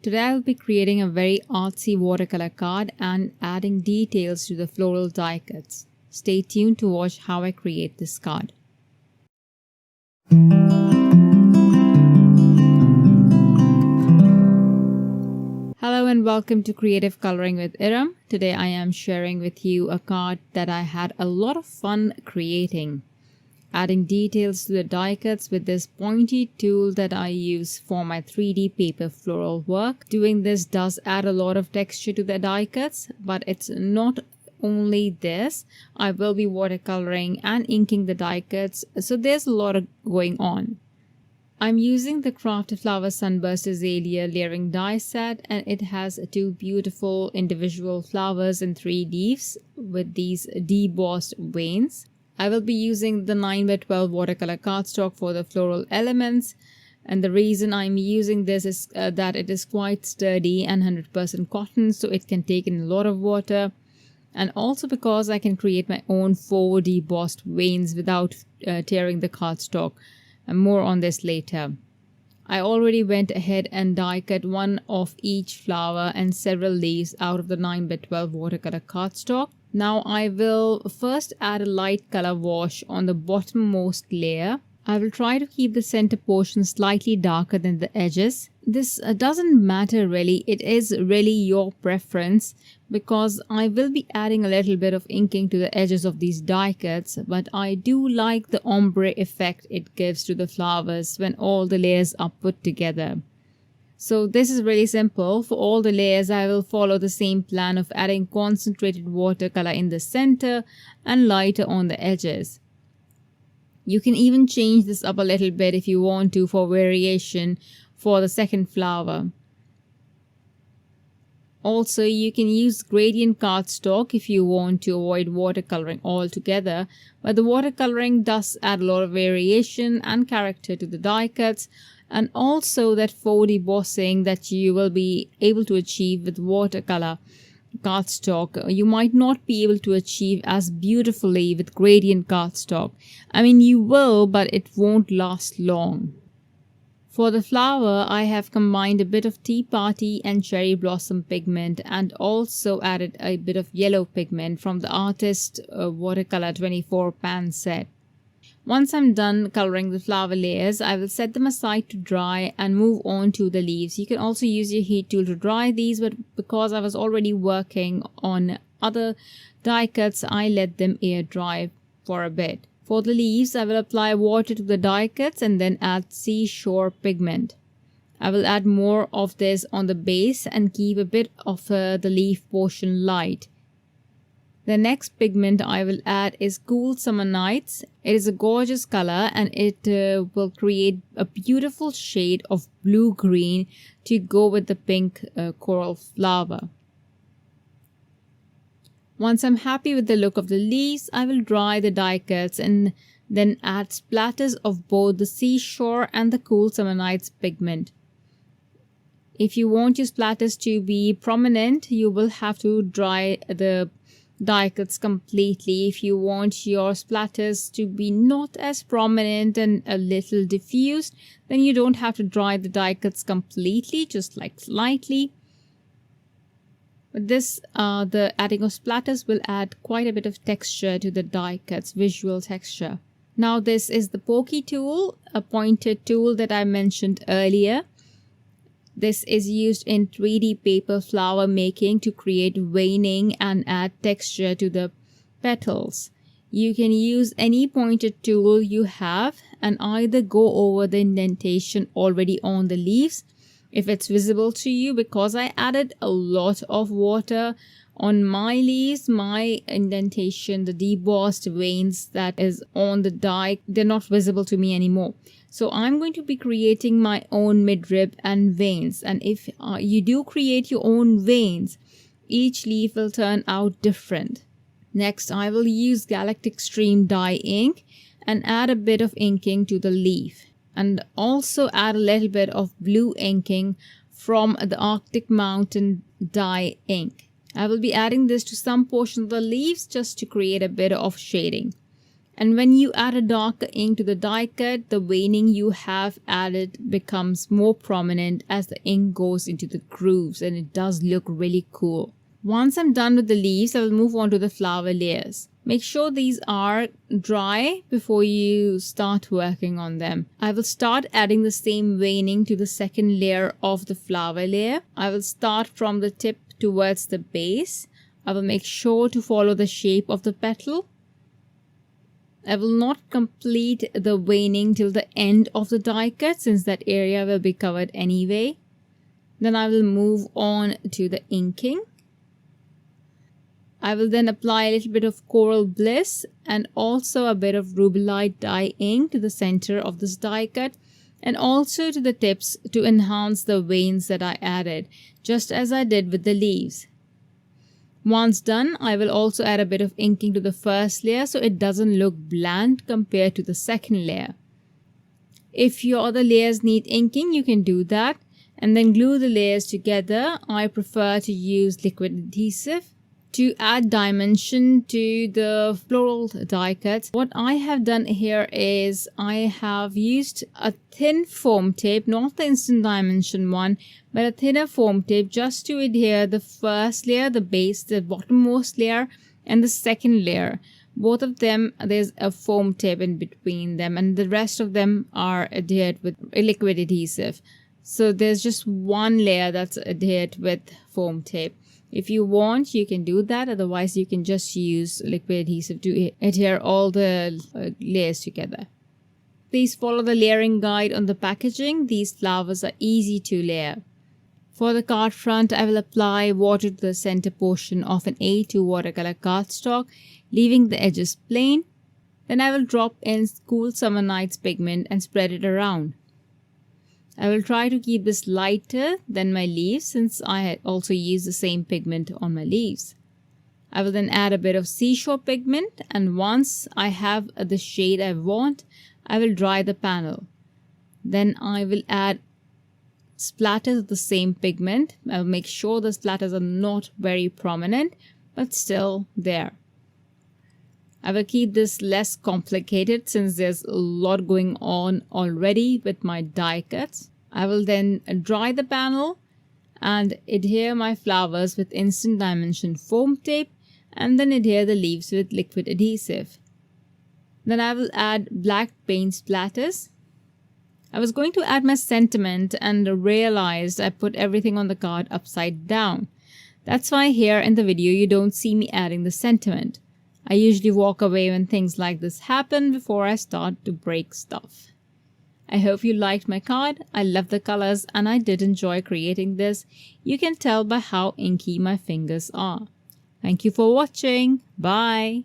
Today I'll be creating a very artsy watercolor card and adding details to the floral die cuts. Stay tuned to watch how I create this card. Hello and welcome to Creative Coloring with Erum. Today I am sharing with you a card that I had a lot of fun creating. Adding details to the die cuts with this pointy tool that I use for my 3D paper floral work. Doing this does add a lot of texture to the die cuts, but it's not only this. I will be watercoloring and inking the die cuts, so there's a lot going on. I'm using the Crafted Flower Sunburst Azalea layering die set, and it has two beautiful individual flowers and 3 leaves with these debossed veins. I will be using the 9x12 watercolor cardstock for the floral elements, and the reason I'm using this is that it is quite sturdy and 100% cotton, so it can take in a lot of water, and also because I can create my own 4 debossed veins without tearing the cardstock, and more on this later. I already went ahead and die cut one of each flower and several leaves out of the 9x12 watercolor cardstock. Now I will first add a light color wash on the bottommost layer. I will try to keep the center portion slightly darker than the edges. This doesn't matter really, it is really your preference because I will be adding a little bit of inking to the edges of these die cuts, but I do like the ombre effect it gives to the flowers when all the layers are put together. So this is really simple. For all the layers, I will follow the same plan of adding concentrated watercolor in the center and lighter on the edges. You can even change this up a little bit if you want to for variation for the second flower. Also, you can use gradient cardstock if you want to avoid watercoloring altogether, but the watercoloring does add a lot of variation and character to the die cuts, and also that faux debossing that you will be able to achieve with watercolor cardstock, you might not be able to achieve as beautifully with gradient cardstock. I mean, you will, but it won't last long. For the flower, I have combined a bit of Tea Party and Cherry Blossom pigment and also added a bit of yellow pigment from the Artist Watercolor 24 pan set. Once I'm done coloring the flower layers, I will set them aside to dry and move on to the leaves. You can also use your heat tool to dry these, but because I was already working on other die cuts, I let them air dry for a bit. For the leaves, I will apply water to the die cuts and then add seashore pigment. I will add more of this on the base and keep a bit of the leaf portion light. The next pigment I will add is Cool Summer Nights. It is a gorgeous color and it will create a beautiful shade of blue-green to go with the pink coral flower. Once I'm happy with the look of the leaves, I will dry the die cuts and then add splatters of both the Seashore and the Cool Summer Nights pigment. If you want your splatters to be prominent, you will have to dry the die cuts completely. If you want your splatters to be not as prominent and a little diffused, then you don't have to dry the die cuts completely, just like slightly. But this, the adding of splatters will add quite a bit of texture to the die cuts, visual texture. Now this is the Pokey tool, a pointed tool that I mentioned earlier. This is used in 3D paper flower making to create veining and add texture to the petals. You can use any pointed tool you have and either go over the indentation already on the leaves if it's visible to you, because I added a lot of water on my leaves. My indentation, the debossed veins that is on the die, they're not visible to me anymore. So I'm going to be creating my own midrib and veins, and if you do create your own veins, each leaf will turn out different. Next, I will use Galactic Crisp Dye Ink and add a bit of inking to the leaf, and also add a little bit of blue inking from the Arctic Mountain Dye Ink. I will be adding this to some portion of the leaves just to create a bit of shading. And when you add a darker ink to the die cut, the veining you have added becomes more prominent as the ink goes into the grooves, and it does look really cool. Once I'm done with the leaves, I will move on to the flower layers. Make sure these are dry before you start working on them. I will start adding the same veining to the second layer of the flower layer. I will start from the tip towards the base. I will make sure to follow the shape of the petal. I will not complete the veining till the end of the die cut since that area will be covered anyway. Then I will move on to the inking. I will then apply a little bit of Coral Bliss and also a bit of Rubellite Dye Ink to the center of this die cut and also to the tips to enhance the veins that I added, just as I did with the leaves. Once done, I will also add a bit of inking to the first layer so it doesn't look bland compared to the second layer. If your other layers need inking, you can do that and then glue the layers together. I prefer to use liquid adhesive to add dimension to the floral die cuts. What I have done here is I have used a thin foam tape, not the instant dimension one, but a thinner foam tape just to adhere the first layer, the base, the bottommost layer, and the second layer. Both of them, there's a foam tape in between them, and the rest of them are adhered with liquid adhesive. So there's just one layer that's adhered with foam tape. If you want, you can do that. Otherwise, you can just use liquid adhesive to adhere all the layers together. Please follow the layering guide on the packaging. These flowers are easy to layer. For the card front, I will apply water to the center portion of an A2 watercolor cardstock, leaving the edges plain. Then I will drop in Cool Summer Nights pigment and spread it around. I will try to keep this lighter than my leaves since I also use the same pigment on my leaves. I will then add a bit of seashore pigment, and once I have the shade I want, I will dry the panel. Then I will add splatters of the same pigment. I will make sure the splatters are not very prominent, but still there. I will keep this less complicated since there's a lot going on already with my die cuts. I will then dry the panel and adhere my flowers with instant dimension foam tape and then adhere the leaves with liquid adhesive. Then I will add black paint splatters. I was going to add my sentiment and realized I put everything on the card upside down. That's why here in the video you don't see me adding the sentiment. I usually walk away when things like this happen before I start to break stuff. I hope you liked my card. I love the colors and I did enjoy creating this. You can tell by how inky my fingers are. Thank you for watching. Bye.